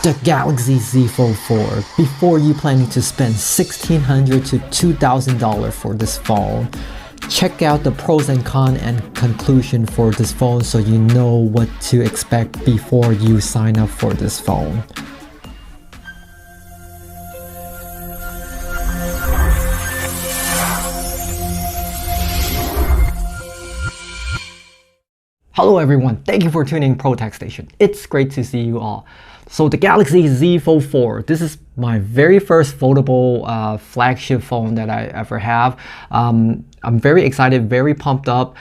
The Galaxy Z Fold 4. Before you planning to spend $1,600 to $2,000 for this phone, check out the pros and cons and conclusion for this phone so you know what to expect before you sign up for this phone. Hello everyone, thank you for tuning in Protecstation. It's great to see you all. So the Galaxy Z Fold 4, this is my very first foldable flagship phone that I ever have. I'm very excited, very pumped up.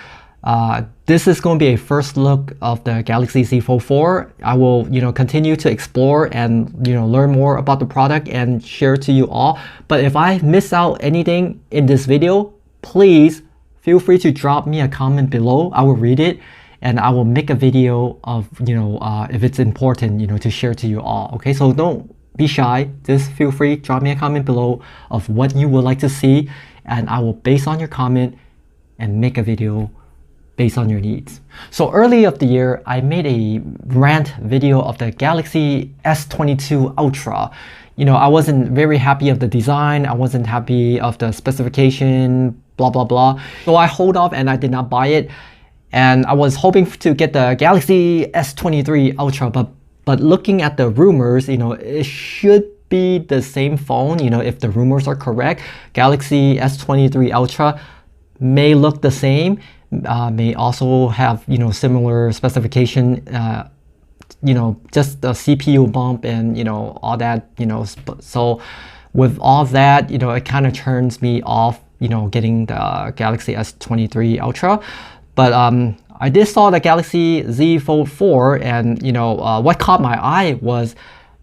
This is going to be a first look of the Galaxy Z Fold 4. I will, continue to explore and, learn more about the product and share to you all. But if I miss out anything in this video, please feel free to drop me a comment below. I will read it. And I will make a video of, if it's important, to share to you all. Okay, so don't be shy. Just feel free, drop me a comment below of what you would like to see. And I will base on your comment and make a video based on your needs. So early of the year, I made a rant video of the Galaxy S22 Ultra. I wasn't very happy of the design. I wasn't happy of the specification, blah, blah, blah. So I hold off and I did not buy it. And I was hoping to get the Galaxy S23 Ultra, but looking at the rumors, it should be the same phone, if the rumors are correct. Galaxy S23 Ultra may look the same, may also have, similar specification, just the CPU bump and, all that, So with all that, it kind of turns me off, getting the Galaxy S23 Ultra. But I did saw the Galaxy Z Fold 4, and what caught my eye was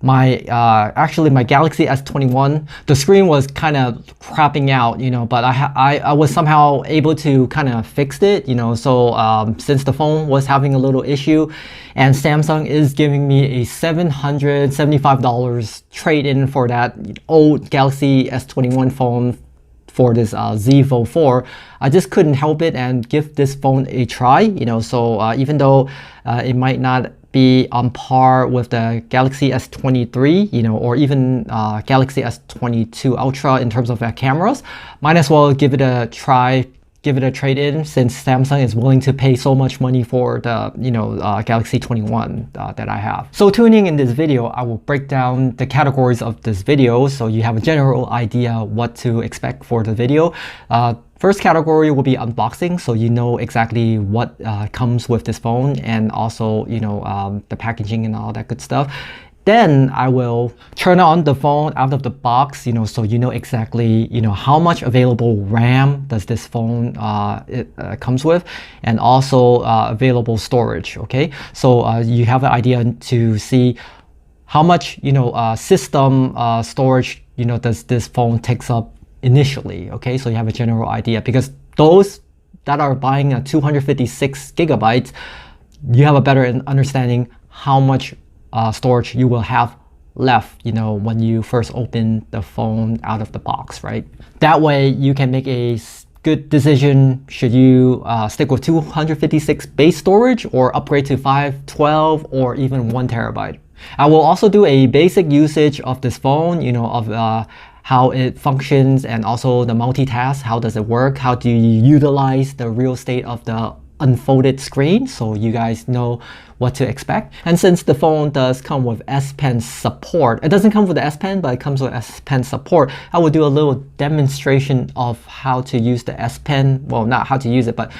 actually my Galaxy S21. The screen was kind of crapping out, but I was somehow able to kind of fix it, So since the phone was having a little issue, and Samsung is giving me a $775 trade-in for that old Galaxy S21 phone for this Z Fold 4, I just couldn't help it and give this phone a try, so even though it might not be on par with the Galaxy S23, or even Galaxy S22 Ultra in terms of cameras, might as well give it a try, give it a trade-in, since Samsung is willing to pay so much money for the Galaxy 21 that I have. So tuning in this video, I will break down the categories of this video so you have a general idea what to expect for the video. First category will be unboxing, so you know exactly what comes with this phone, and also the packaging and all that good stuff. Then I will turn on the phone out of the box, so you know exactly, how much available RAM does this phone comes with, and also available storage. Okay, so you have an idea to see how much system storage does this phone takes up initially. Okay, so you have a general idea, because those that are buying a 256 gigabytes, you have a better understanding how much storage you will have left, when you first open the phone out of the box, right? That way you can make a good decision. Should you stick with 256 base storage or upgrade to 512 or even 1 terabyte? I will also do a basic usage of this phone, of how it functions, and also the multitask. How does it work? How do you utilize the real estate of the unfolded screen, so you guys know what to expect. And since the phone does come with S Pen support, it doesn't come with the S Pen, but it comes with S Pen support, I will do a little demonstration of how to use the S Pen. Well, not how to use it, but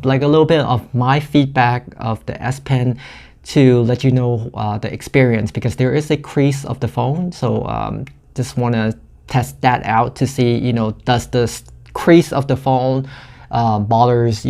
like a little bit of my feedback of the S Pen to let you know the experience, because there is a crease of the phone. So just want to test that out to see, does the crease of the phone bothers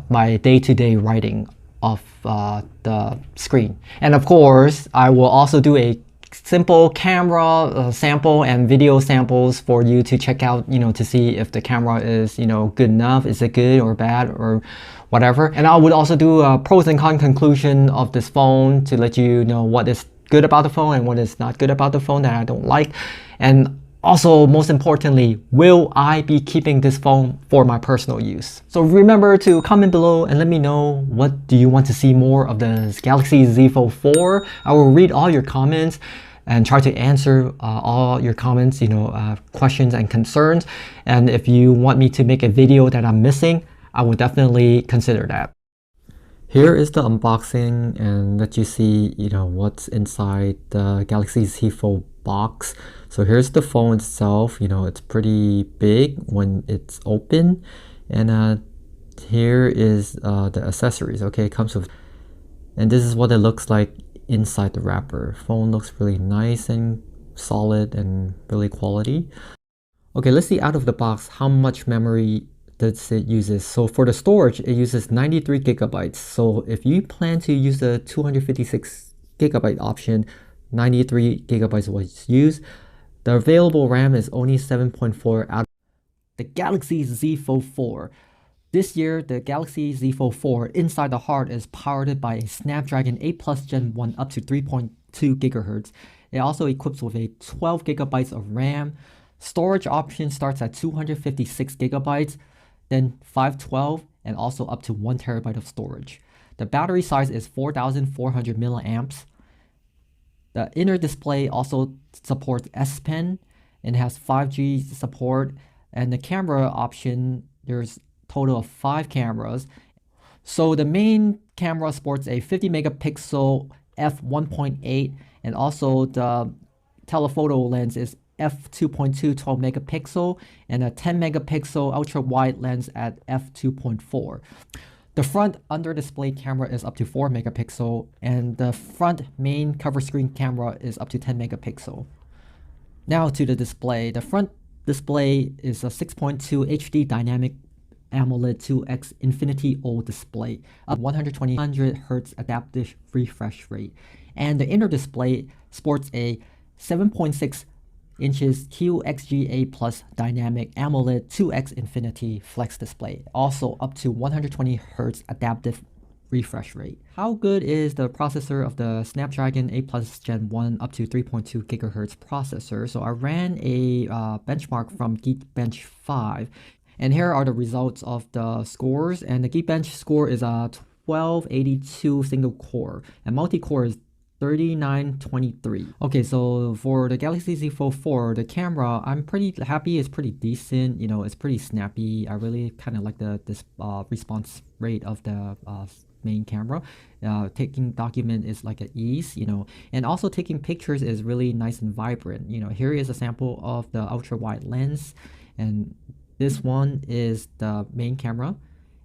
my day-to-day writing of the screen. And of course, I will also do a simple camera sample and video samples for you to check out, to see if the camera is good enough, is it good or bad or whatever. And I would also do a pros and cons conclusion of this phone to let you know what is good about the phone and what is not good about the phone that I don't like. And Also, most importantly, will I be keeping this phone for my personal use? So remember to comment below and let me know, what do you want to see more of the Galaxy Z Fold 4? I will read all your comments and try to answer all your comments, questions and concerns. And if you want me to make a video that I'm missing, I will definitely consider that. Here is the unboxing and let you see, what's inside the Galaxy Z Fold box. So here's the phone itself. It's pretty big when it's open, and here is the accessories. Okay, it comes with, and this is what it looks like inside the wrapper. Phone looks really nice and solid and really quality. Okay, let's see out of the box how much memory that it uses. So for the storage, it uses 93 gigabytes. So if you plan to use the 256 gigabyte option, 93 gigabytes was used. The available RAM is only 7.4 out of the Galaxy Z Fold 4. This year, the Galaxy Z Fold 4 inside the heart is powered by a Snapdragon 8 Plus Gen 1 up to 3.2 gigahertz. It also equips with a 12 gigabytes of RAM. Storage option starts at 256 gigabytes, then 512, and also up to 1 terabyte of storage. The battery size is 4,400 milliamps. The inner display also supports S Pen and has 5G support. And the camera option, there's a total of 5 cameras. So the main camera sports a 50 megapixel f1.8, and also the telephoto lens is f2.2 12 megapixel, and a 10 megapixel ultra wide lens at f2.4. The front under display camera is up to 4 megapixel, and the front main cover screen camera is up to 10 megapixel. Now to the display. The front display is a 6.2 HD dynamic AMOLED 2X Infinity O display, a 120 Hz adaptive refresh rate. And the inner display sports a 7.6 inches QXGA Plus dynamic AMOLED 2X Infinity Flex display, also up to 120 Hz adaptive refresh rate. How good is the processor of the Snapdragon 8 Plus Gen 1 up to 3.2 gigahertz processor? So I ran a benchmark from Geekbench 5, and here are the results of the scores. And the Geekbench score is a 1282 single core, and multi-core is 3923. Okay, so for the Galaxy Z Fold 4, the camera, I'm pretty happy. It's pretty decent. It's pretty snappy. I really kind of like this response rate of the main camera. Taking document is like an ease, and also taking pictures is really nice and vibrant. Here is a sample of the ultra wide lens, and this one is the main camera,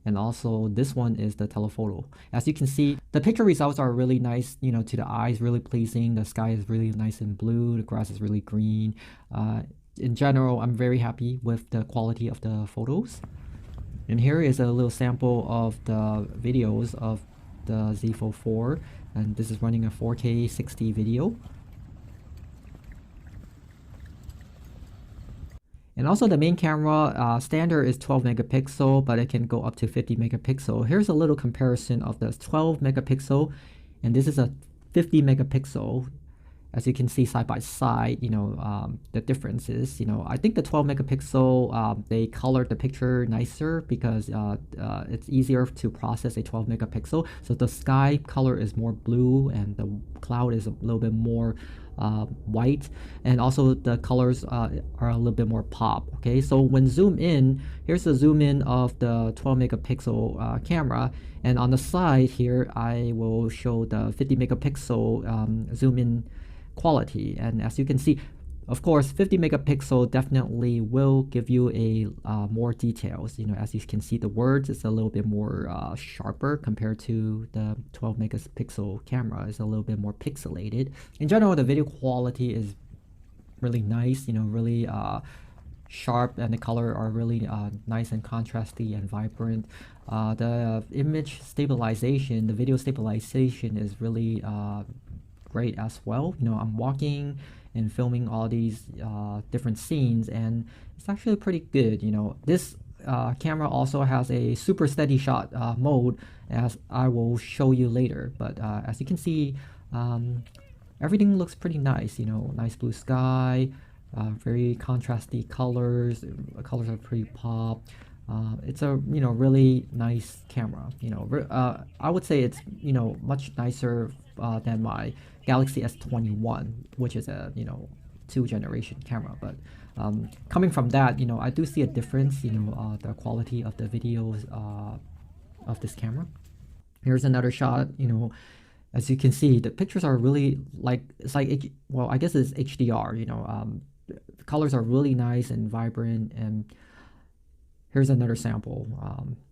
and also this one is the telephoto. As you can see, the picture results are really nice, to the eyes, really pleasing. The sky is really nice and blue. The grass is really green. In general, I'm very happy with the quality of the photos. And here is a little sample of the videos of the Z Fold 4, and this is running a 4K 60 video. And also the main camera standard is 12 megapixel, but it can go up to 50 megapixel. Here's a little comparison of the 12 megapixel, and this is a 50 megapixel. As you can see side by side, the differences. I think the 12 megapixel, they colored the picture nicer because it's easier to process a 12 megapixel. So the sky color is more blue, and the cloud is a little bit more white, and also the colors are a little bit more pop. Okay, so when zoom in, here's the zoom in of the 12 megapixel camera, and on the side here I will show the 50 megapixel zoom in quality. And as you can see, of course, 50 megapixel definitely will give you a more details. As you can see, the words is a little bit more sharper compared to the 12 megapixel camera. It's a little bit more pixelated. In general, the video quality is really nice, really sharp, and the color are really nice and contrasty and vibrant. The image stabilization, the video stabilization is really great as well. I'm walking and filming all these different scenes, and it's actually pretty good. This camera also has a super steady shot mode, as I will show you later. But as you can see, everything looks pretty nice. Nice blue sky, Very contrasty colors. Colors are pretty pop. It's a really nice camera. I would say it's much nicer than my Galaxy S21, which is a 2 generation camera. But coming from that, I do see a difference. The quality of the videos of this camera. Here's another shot. As you can see, the pictures are really well, I guess it's HDR. The colors are really nice and vibrant. And here's another sample.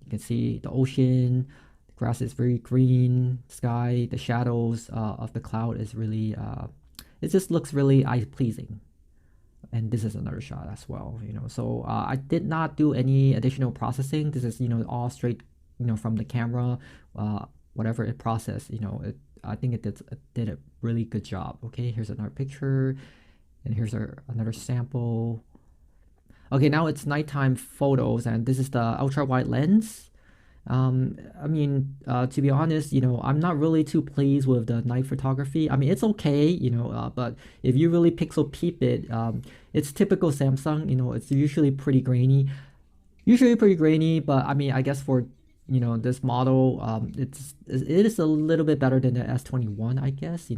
You can see the ocean, the grass is very green, sky, the shadows of the cloud is really, it just looks really eye pleasing. And this is another shot as well. So I did not do any additional processing. This is all straight from the camera. Whatever it processed, I think it did a really good job. Okay, here's another picture, and here's another sample. Okay, now it's nighttime photos, and this is the ultra wide lens. To be honest, I'm not really too pleased with the night photography. It's okay, but if you really pixel peep it, it's typical Samsung. It's usually pretty grainy. But I guess for this model, it is a little bit better than the S21, I guess.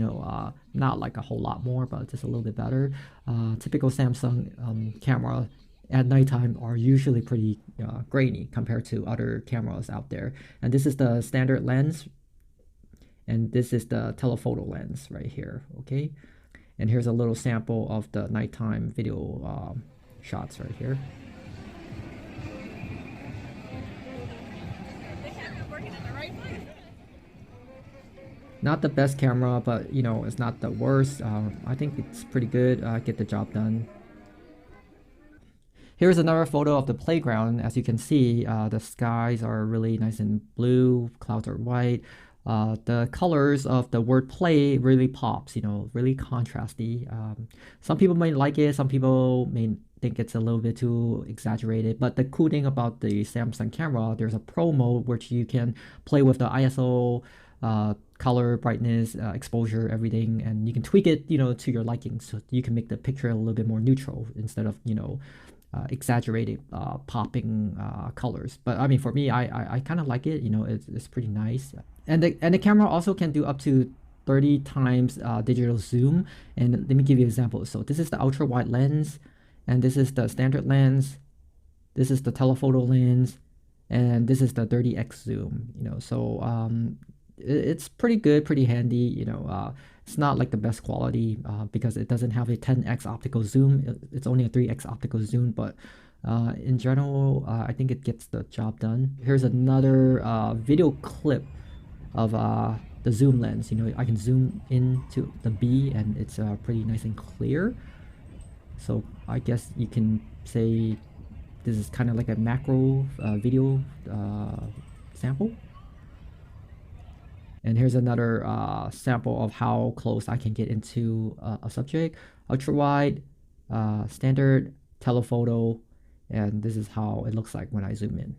Not like a whole lot more, but just a little bit better. Typical Samsung camera at nighttime are usually pretty grainy compared to other cameras out there. And this is the standard lens, and this is the telephoto lens right here. Okay, and here's a little sample of the nighttime video shots right here. Not the best camera, but it's not the worst. I think it's pretty good. Get the job done. Here's another photo of the playground. As you can see, the skies are really nice and blue, clouds are white. The colors of the word play really pops, really contrasty. Some people may like it, some people may think it's a little bit too exaggerated. But the cool thing about the Samsung camera, there's a pro mode which you can play with the ISO, color, brightness, exposure, everything, and you can tweak it, to your liking, so you can make the picture a little bit more neutral instead of, exaggerated popping colors. But for me, I kind of like it. It's pretty nice, and the camera also can do up to 30 times digital zoom. And let me give you an example. So this is the ultra wide lens, and this is the standard lens, this is the telephoto lens, and this is the 30x zoom. So it's pretty good, pretty handy. It's not like the best quality because it doesn't have a 10x optical zoom. It's only a 3x optical zoom, but in general, I think it gets the job done. Here's another video clip of the zoom lens. I can zoom into the B, and it's pretty nice and clear. So I guess you can say this is kind of like a macro video sample. And here's another sample of how close I can get into a subject. Ultra wide, standard, telephoto, and this is how it looks like when I zoom in.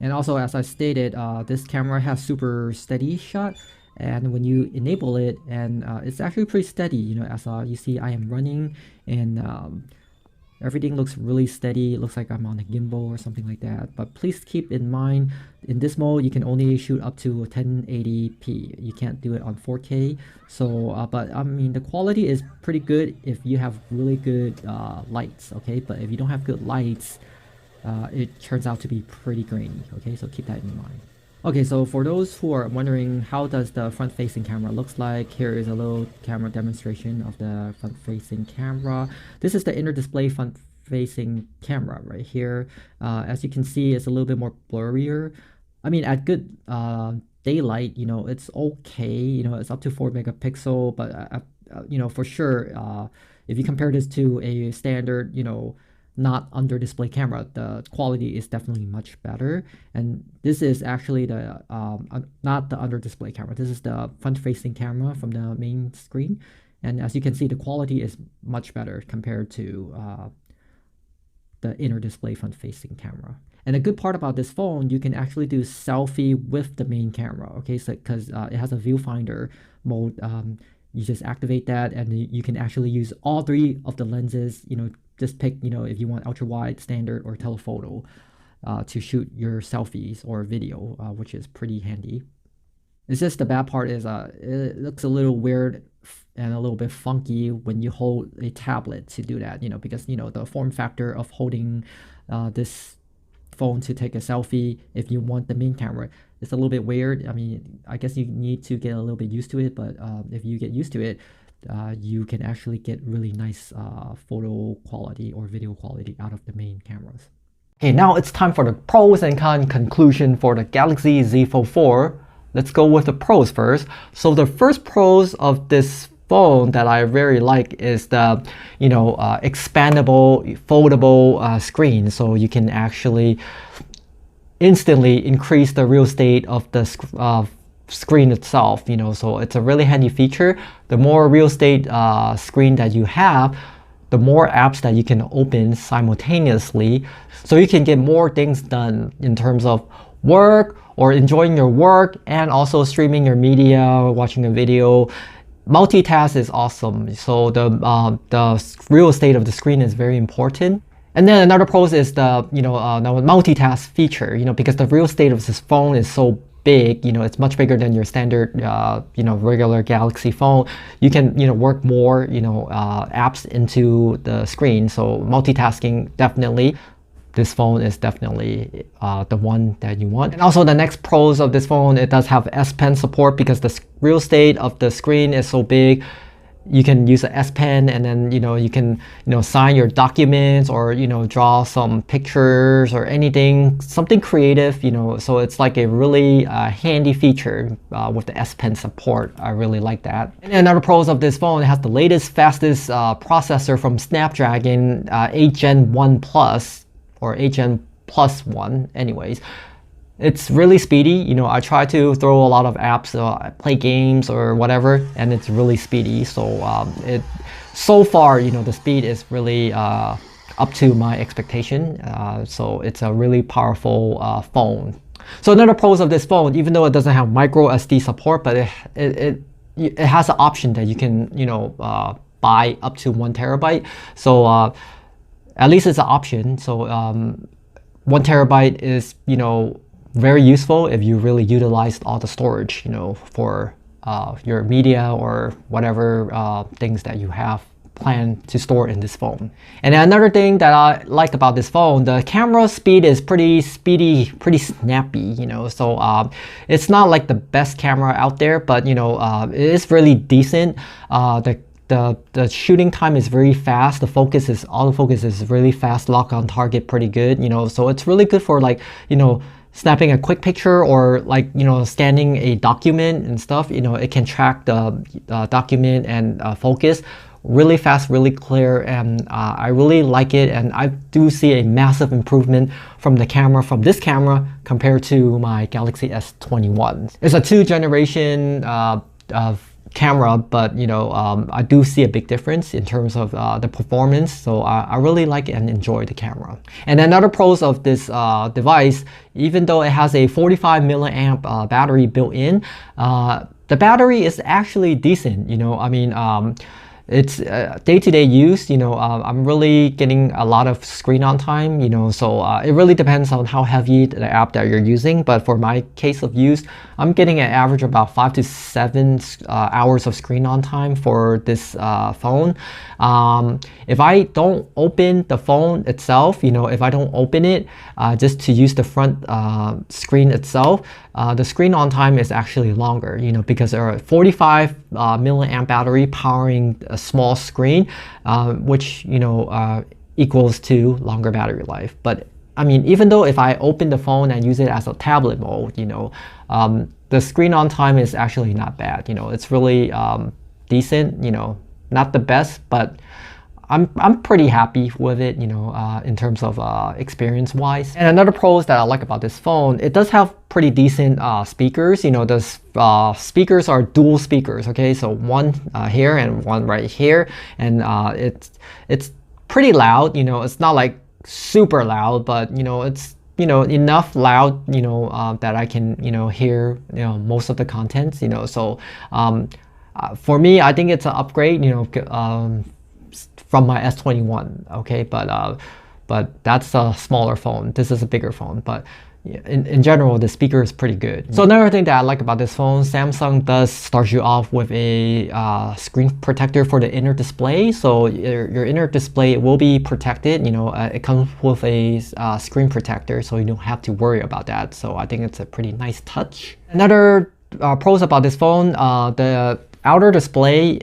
And also, as I stated, this camera has super steady shot, and when you enable it, and it's actually pretty steady. As you see, I am running, and everything looks really steady. It looks like I'm on a gimbal or something like that. But please keep in mind, in this mode, you can only shoot up to 1080p. You can't do it on 4K. So, but the quality is pretty good if you have really good lights, okay? But if you don't have good lights, it turns out to be pretty grainy, okay? So keep that in mind. Okay, so for those who are wondering how does the front-facing camera looks like, here is a little camera demonstration of the front-facing camera. This is the inner display front-facing camera right here. As you can see, it's a little bit more blurrier. At good daylight, it's okay. It's up to 4 megapixel, but for sure, if you compare this to a standard, not under display camera, the quality is definitely much better. And this is actually the not the under display camera, this is the front facing camera from the main screen. And as you can see, the quality is much better compared to the inner display front facing camera. And a good part about this phone, you can actually do selfie with the main camera, okay? So because it has a viewfinder mode, You just activate that, and you can actually use all three of the lenses. Just pick, if you want ultra wide, standard, or telephoto to shoot your selfies or video, which is pretty handy. It's just the bad part is it looks a little weird and a little bit funky when you hold a tablet to do that, because the form factor of holding this phone to take a selfie, if you want the main camera, it's a little bit weird. I mean, I guess you need to get a little bit used to it, but if you get used to it, you can actually get really nice photo quality or video quality out of the main cameras. Okay, now it's time for the pros and cons conclusion for the Galaxy Z Fold 4. Let's go with the pros first. So the first pros of this phone that I very like is the expandable, foldable screen. So you can actually instantly increase the real estate of the screen itself. So it's a really handy feature. The more real estate screen that you have, the more apps that you can open simultaneously, so you can get more things done in terms of work or enjoying your work, and also streaming your media, watching a video. Multitask is awesome. So the real estate of the screen is very important. And then another pro is the multitask feature. Because the real estate of this phone is so big, it's much bigger than your standard regular Galaxy phone. You can work more apps into the screen. So multitasking, definitely. This phone is definitely the one that you want. And also the next pros of this phone, it does have S Pen support, because the real estate of the screen is so big. You can use an S Pen, and then you can sign your documents, or draw some pictures or anything, something creative. So it's like a really handy feature with the S Pen support. I really like that. And another pros of this phone, it has the latest, fastest processor from Snapdragon 8 Gen 1 Plus, or 8 Gen Plus 1 anyways. It's really speedy. I try to throw a lot of apps, play games or whatever, and it's really speedy. So so far, the speed is really up to my expectation. So it's a really powerful phone. So another pros of this phone, even though it doesn't have micro SD support, but it has an option that you can buy up to 1 terabyte. So at least it's an option. So 1 terabyte is very useful if you really utilized all the storage for your media or whatever things that you have planned to store in this phone. And another thing that I like about this phone, the camera speed is pretty speedy, pretty snappy. So it's not like the best camera out there, but it is really decent. The shooting time is very fast. The autofocus is really fast. Lock on target pretty good. So it's really good for snapping a quick picture, or scanning a document and stuff. It can track the document and focus really fast, really clear, and I really like it. And I do see a massive improvement from this camera compared to my Galaxy S21. It's a 2 generation of camera, but I do see a big difference in terms of the performance. So I really like and enjoy the camera. And another pros of this device, even though it has a 45 milliamp battery built in, the battery is actually decent. It's day-to-day use. I'm really getting a lot of screen on time. So it really depends on how heavy the app that you're using. But for my case of use, I'm getting an average of about 5 to 7 hours of screen on time for this phone. If I don't open the phone itself, if I don't open it just to use the front screen itself, the screen on time is actually longer, because there are 45 milliamp battery powering a small screen, which equals to longer battery life. But even though if I open the phone and use it as a tablet mode, the screen on time is actually not bad. It's really decent. Not the best, but I'm pretty happy with it, in terms of experience wise. And another pros that I like about this phone, it does have pretty decent speakers. The speakers are dual speakers. Okay, so one here and one right here, and it's pretty loud. It's not like super loud, but it's enough loud that I can hear most of the contents. So For me, I think it's an upgrade, you know, from my S21. Okay, but that's a smaller phone. This is a bigger phone, but in general, the speaker is pretty good. So another thing that I like about this phone, Samsung does start you off with a screen protector for the inner display. So your inner display will be protected. You know, it comes with a screen protector, so you don't have to worry about that. So I think it's a pretty nice touch. Another pros about this phone, the outer display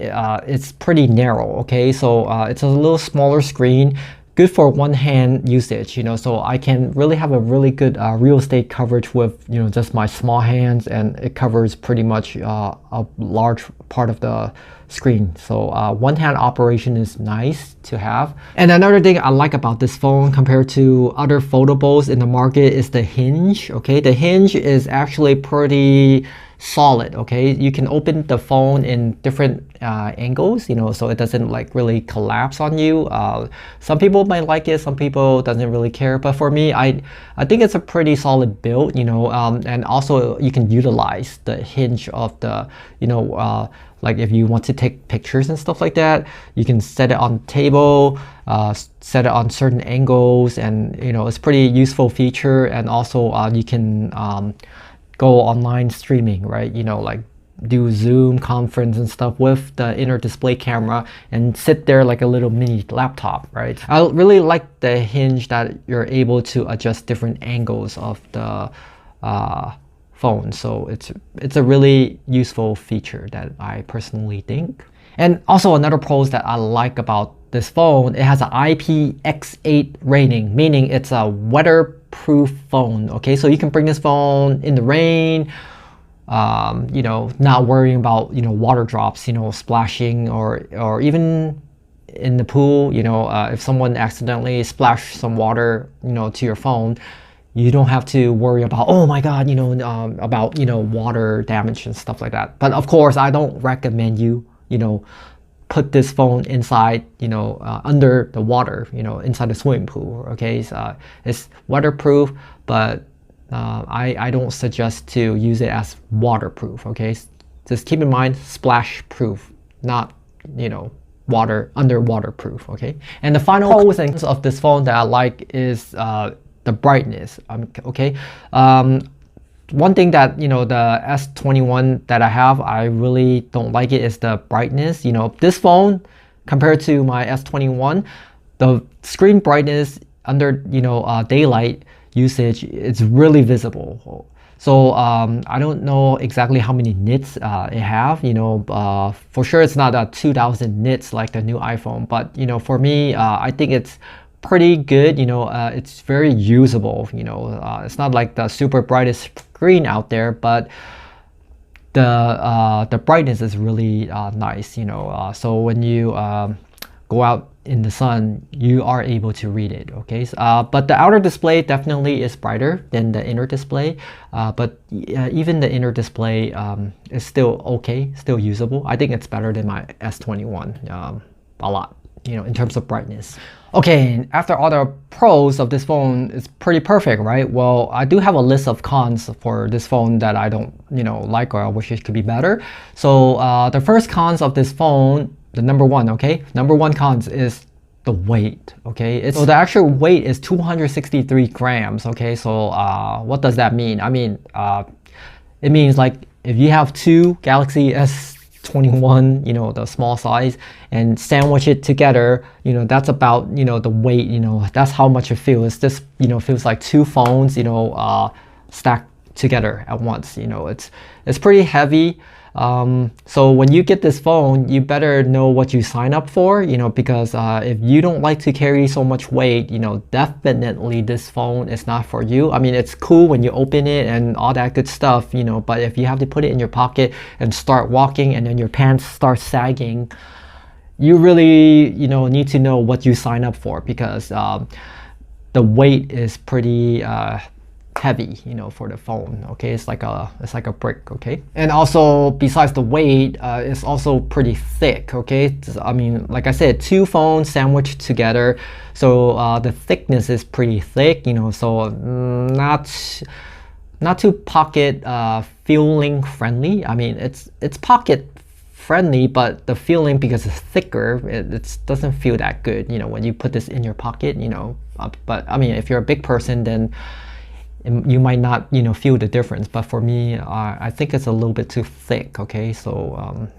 it's pretty narrow. Okay, so it's a little smaller screen, good for one-hand usage, you know, so I can really have a really good real estate coverage with, you know, just my small hands, and it covers pretty much a large part of the screen. So one-hand operation is nice to have. And another thing I like about this phone compared to other foldables in the market is the hinge. Okay, the hinge is actually pretty solid. Okay, you can open the phone in different angles, you know, so it doesn't like really collapse on you. Some people might like it, some people doesn't really care, but for me, I think it's a pretty solid build, you know. And also you can utilize the hinge of the, you know, like if you want to take pictures and stuff like that, you can set it on the table, set it on certain angles, and you know, it's pretty useful feature. And also you can go online streaming, right? You know, like do Zoom conference and stuff with the inner display camera and sit there like a little mini laptop, right? I really like the hinge that you're able to adjust different angles of the phone. So it's a really useful feature that I personally think. And also another pros that I like about this phone, it has an IPX8 rating, meaning it's a weatherproof phone. Okay, so you can bring this phone in the rain, you know, not worrying about, you know, water drops, you know, splashing, or even in the pool, you know, if someone accidentally splashed some water, you know, to your phone, you don't have to worry about, oh my God, you know, about, you know, water damage and stuff like that. But of course, I don't recommend you, you know, put this phone inside, you know, under the water, you know, inside the swimming pool. Okay, so it's waterproof, but I don't suggest to use it as waterproof. Okay, just keep in mind, splash proof, not, you know, underwater proof. Okay, and the final pros and cons of this phone that I like is the brightness. Okay. One thing that, you know, the S21 that I have, I really don't like it, is the brightness. You know, this phone compared to my S21, the screen brightness under, you know, daylight usage, it's really visible. So I don't know exactly how many nits it have, you know, for sure it's not 2000 nits like the new iPhone, but you know, for me, I think it's pretty good. You know, it's very usable. You know, it's not like the super brightest screen out there, but the brightness is really nice. You know, so when you go out in the sun, you are able to read it. Okay, but the outer display definitely is brighter than the inner display. But even the inner display is still okay, still usable. I think it's better than my S21 a lot, you know, in terms of brightness. Okay, after all the pros of this phone, it's pretty perfect, right? Well, I do have a list of cons for this phone that I don't, you know, like, or I wish it could be better. So the first cons of this phone, the number one cons is the weight. Okay, so the actual weight is 263 grams. Okay, so what does that mean? I mean, it means like if you have two Galaxy S21, you know, the small size, and sandwich it together, you know, that's about, you know, the weight, you know, that's how much it feels. This, you know, feels like two phones, you know, stacked together at once. You know, it's pretty heavy. So when you get this phone, you better know what you sign up for, you know, because if you don't like to carry so much weight, you know, definitely this phone is not for you. I mean, it's cool when you open it and all that good stuff, you know, but if you have to put it in your pocket and start walking and then your pants start sagging, you really, you know, need to know what you sign up for, because the weight is pretty heavy, you know, for the phone. Okay, it's like a brick. Okay, and also besides the weight, it's also pretty thick. Okay, I mean, like I said, two phones sandwiched together, so the thickness is pretty thick, you know, so not too pocket feeling friendly. I mean, it's pocket friendly, but the feeling, because it's thicker, it doesn't feel that good, you know, when you put this in your pocket, you know. But I mean, if you're a big person, then you might not, you know, feel the difference. But for me, I think it's a little bit too thick. Okay, so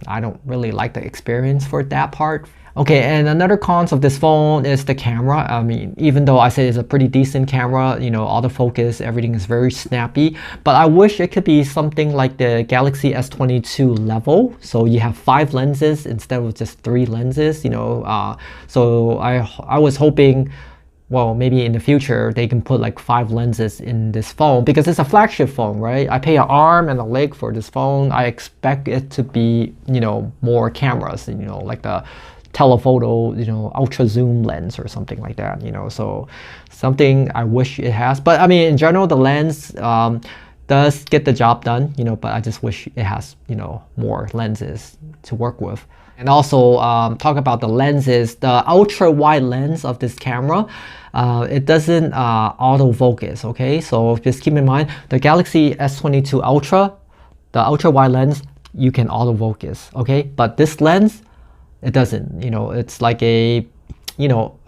I don't really like the experience for that part. Okay, and another cons of this phone is the camera. I mean, even though I say it's a pretty decent camera, you know, autofocus, everything is very snappy, but I wish it could be something like the Galaxy S22 level. So you have 5 lenses instead of just 3 lenses, you know. So I was hoping, well, maybe in the future they can put like 5 lenses in this phone, because it's a flagship phone, right? I pay an arm and a leg for this phone. I expect it to be, you know, more cameras, you know, like the telephoto, you know, ultra zoom lens or something like that, you know. So something I wish it has. But I mean, in general, the lens does get the job done, you know, but I just wish it has, you know, more lenses to work with. And also talk about the lenses, the ultra wide lens of this camera, it doesn't autofocus, okay? So just keep in mind, the Galaxy S22 Ultra, the ultra wide lens, you can autofocus, okay? But this lens, it doesn't, you know. It's like a, you know,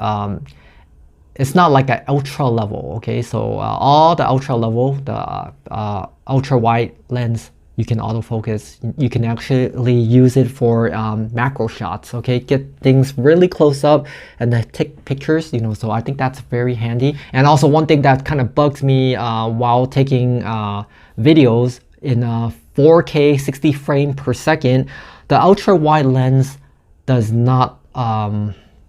it's not like an ultra level, okay? So all the ultra level, the ultra wide lens, you can autofocus. You can actually use it for macro shots, okay? Get things really close up and then take pictures, you know. So I think that's very handy. And also one thing that kind of bugs me while taking videos in 4K 60 frames per second, the ultra wide lens does not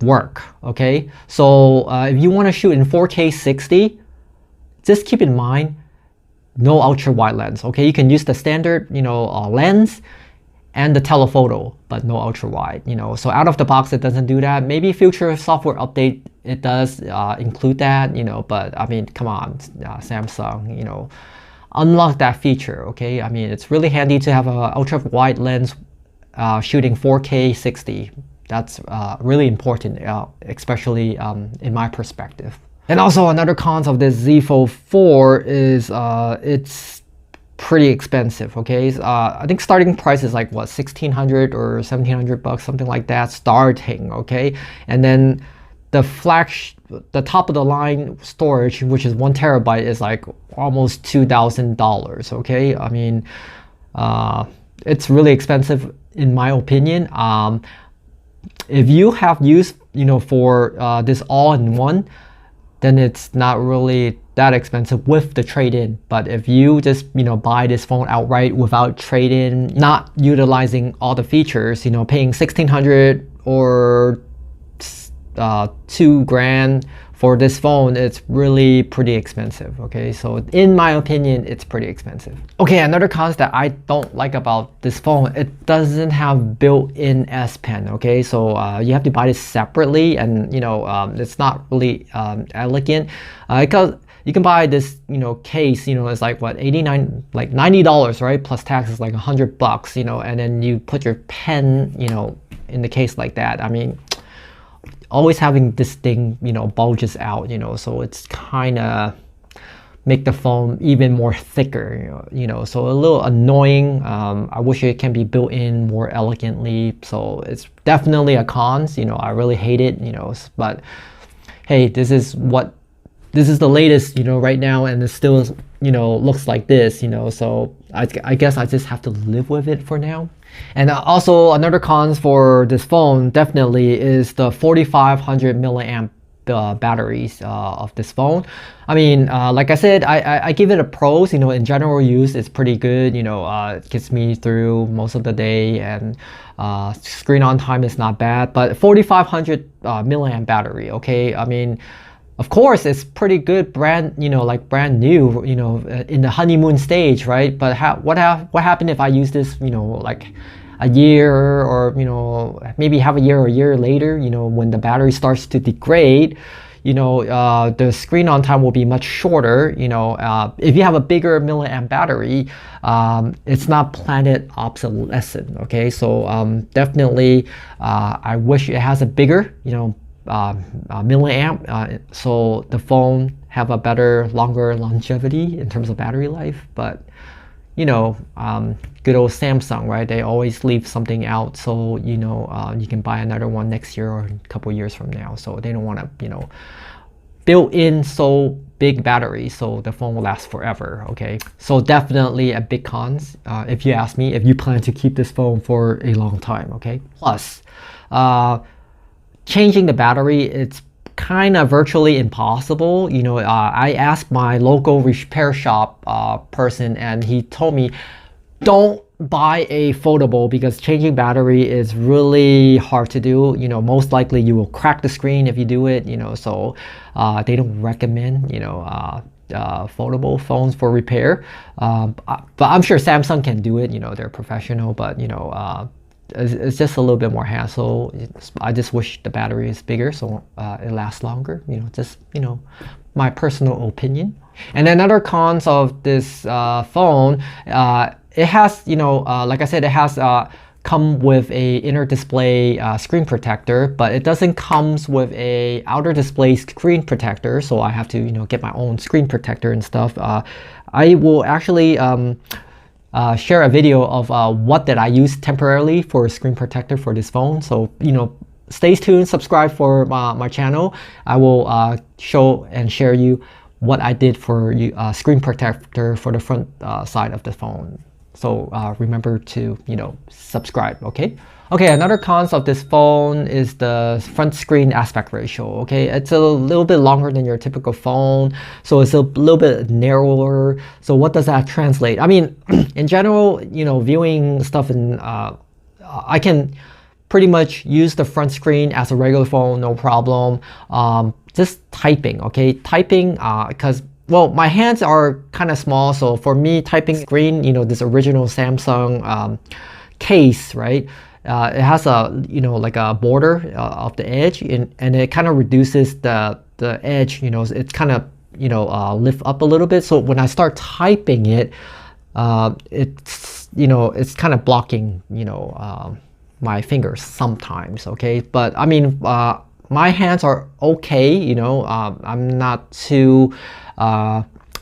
work, okay? So if you want to shoot in 4K 60, just keep in mind, no ultra wide lens, okay? You can use the standard, you know, lens and the telephoto, but no ultra wide, you know. So out of the box, it doesn't do that. Maybe future software update, it does include that, you know, but I mean, come on, Samsung, you know, unlock that feature, okay? I mean, it's really handy to have a ultra wide lens shooting 4K 60. That's really important, especially in my perspective. And also another cons of this Z Fold 4 is it's pretty expensive, okay? I think starting price is like what, 1,600 or 1,700 bucks, something like that, starting, okay? And then the top of the line storage, which is 1 terabyte, is like almost $2,000, okay? I mean, it's really expensive in my opinion. If you have used, you know, for this all-in-one, then it's not really that expensive with the trade-in. But if you just, you know, buy this phone outright without trade-in, not utilizing all the features, you know, paying 1,600 or $2,000 for this phone, it's really pretty expensive, okay? So in my opinion, it's pretty expensive. Okay, another cons that I don't like about this phone, it doesn't have built-in S Pen, okay? So you have to buy this separately, and you know, it's not really elegant. Because you can buy this, you know, case, you know, it's like what, 89, like $90, right? Plus tax is like 100 bucks, you know, and then you put your pen, you know, in the case like that. I mean, always having this thing, you know, bulges out, you know, so it's kind of make the phone even more thicker, you know, so a little annoying. I wish it can be built in more elegantly. So it's definitely a cons, you know, I really hate it, you know, but hey, this is the latest, you know, right now, and it still, you know, looks like this, you know, so I guess I just have to live with it for now. And also another cons for this phone definitely is the 4,500 milliamp batteries of this phone. I mean, like I said, I give it a pros, you know, in general use, it's pretty good, you know, it gets me through most of the day, and screen on time is not bad, but 4,500 milliamp battery, okay? I mean, of course, it's pretty good, brand, you know, like brand new, you know, in the honeymoon stage, right? But what happened if I use this, you know, like a year, or, you know, maybe half a year or a year later, you know, when the battery starts to degrade, you know, the screen on time will be much shorter, you know. If you have a bigger milliamp battery, it's not planet obsolescent, okay? So definitely, I wish it has a bigger, you know, milliamp, so the phone have a better, longer longevity in terms of battery life. But good old Samsung, right? They always leave something out, so you can buy another one next year or a couple years from now. So they don't want to build in so big battery so the phone will last forever. Okay, so definitely a big cons, if you ask me, if you plan to keep this phone for a long time. Okay, plus changing the battery, it's kind of virtually impossible. I asked my local repair shop person, and he told me don't buy a foldable because changing battery is really hard to do. Most likely you will crack the screen if you do it. So they don't recommend foldable phones for repair. But I'm sure Samsung can do it. They're professional, but it's just a little bit more hassle. I just wish the battery is bigger so it lasts longer. Just my personal opinion. And another cons of this phone, it has, like I said, it has come with a inner display screen protector, but it doesn't comes with a outer display screen protector. So I have to, get my own screen protector and stuff. I will actually share a video of what that I use temporarily for a screen protector for this phone. So, stay tuned, subscribe for my channel. I will show and share you what I did for screen protector for the front side of the phone. So remember to, subscribe, okay? Okay, another cons of this phone is the front screen aspect ratio, okay? It's a little bit longer than your typical phone, so it's a little bit narrower. So what does that translate? I mean, in general, viewing stuff in, I can pretty much use the front screen as a regular phone, no problem. Just typing, okay? Typing, because well, my hands are kind of small, so for me, typing screen, this original Samsung case, right? It has a, like a border of the edge, and it kind of reduces the edge, it's kind of, lift up a little bit. So when I start typing it, it's kind of blocking, my fingers sometimes, okay? But I mean, my hands are okay, I'm not too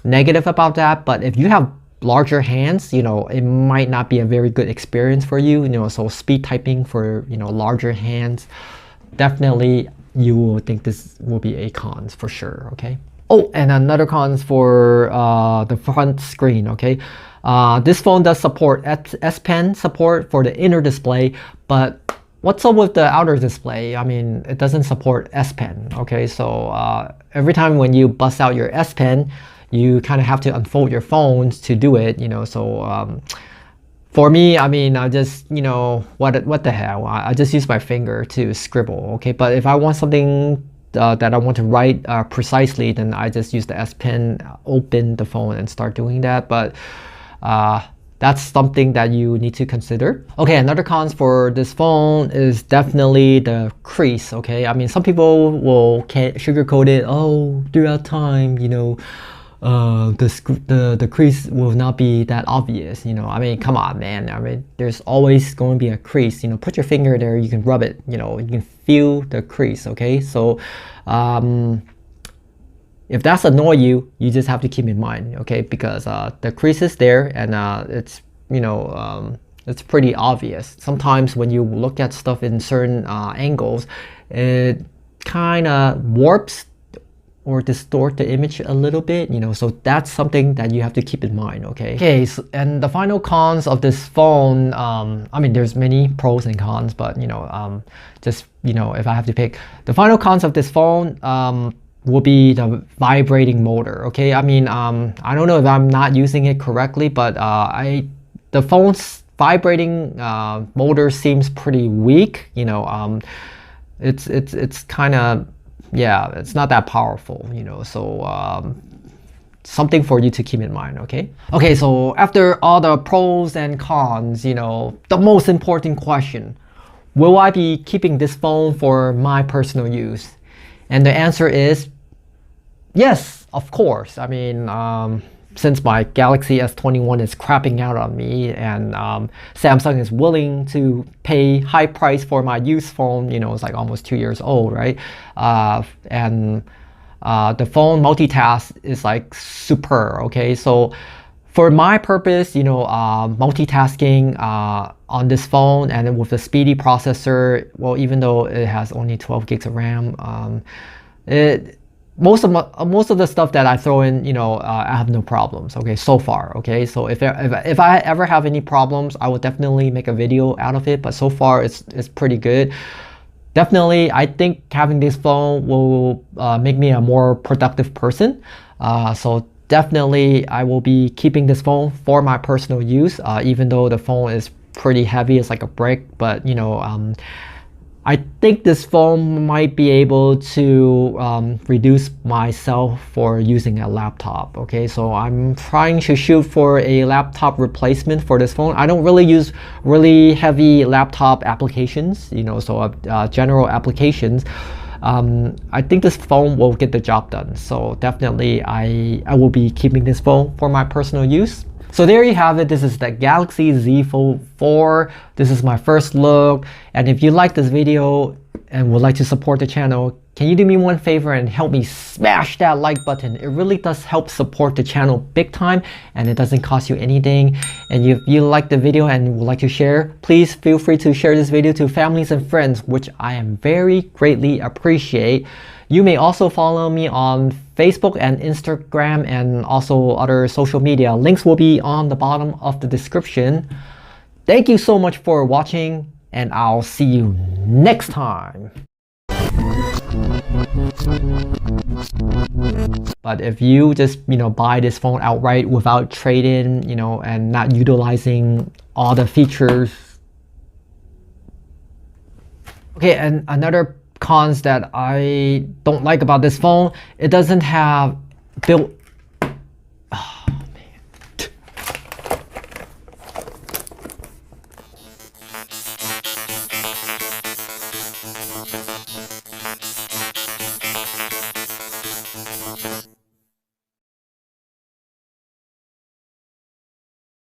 negative about that. But if you have larger hands, it might not be a very good experience for you, so speed typing for, larger hands, definitely you will think this will be a cons for sure, okay? Oh, and another cons for the front screen, okay? This phone does support S Pen support for the inner display, but what's up with the outer display? I mean, it doesn't support S Pen, okay? So every time when you bust out your S Pen, you kind of have to unfold your phones to do it, so for me, I mean, I just, what the hell? I just use my finger to scribble, okay? But if I want something that I want to write precisely, then I just use the S Pen, open the phone and start doing that. But that's something that you need to consider. Okay, another cons for this phone is definitely the crease, okay? I mean, some people can't sugarcoat it. Oh, throughout time, the crease will not be that obvious, I mean, come on, man. I mean, there's always going to be a crease, put your finger there, you can rub it, you can feel the crease, okay? So if that's annoy you, you just have to keep in mind, okay? Because the crease is there, and it's, it's pretty obvious. Sometimes when you look at stuff in certain angles, it kind of warps or distort the image a little bit, so that's something that you have to keep in mind, okay? Okay, so, and the final cons of this phone, I mean, there's many pros and cons, but, just, if I have to pick, the final cons of this phone will be the vibrating motor, okay? I mean, I don't know if I'm not using it correctly, but the phone's vibrating motor seems pretty weak, it's kind of, yeah, it's not that powerful, so something for you to keep in mind, okay? Okay, so after all the pros and cons, the most important question, will I be keeping this phone for my personal use? And the answer is yes, of course. I mean, since my Galaxy S21 is crapping out on me, and Samsung is willing to pay high price for my used phone, it's like almost 2 years old, right? And the phone multitask is like super, okay? So For my purpose, multitasking on this phone and then with the speedy processor, well, even though it has only 12 gigs of RAM, most of the stuff that I throw in, I have no problems. Okay, so far. Okay, so if I ever have any problems, I will definitely make a video out of it. But so far, it's pretty good. Definitely, I think having this phone will make me a more productive person. So definitely, I will be keeping this phone for my personal use. Even though the phone is pretty heavy, it's like a brick. But I think this phone might be able to reduce myself for using a laptop. Okay, so I'm trying to shoot for a laptop replacement for this phone. I don't really use really heavy laptop applications, so general applications. I think this phone will get the job done. So definitely I will be keeping this phone for my personal use. So there you have it. This is the Galaxy Z Fold 4. This is my first look. And if you like this video and would like to support the channel, can you do me one favor and help me smash that like button? It really does help support the channel big time, and it doesn't cost you anything. And if you like the video and would like to share, please feel free to share this video to families and friends, which I am very greatly appreciate. You may also follow me on Facebook and Instagram and also other social media. Links will be on the bottom of the description. Thank you so much for watching, and I'll see you next time. But if you just buy this phone outright without trade-in, and not utilizing all the features. Okay, and another cons that I don't like about this phone, it doesn't have built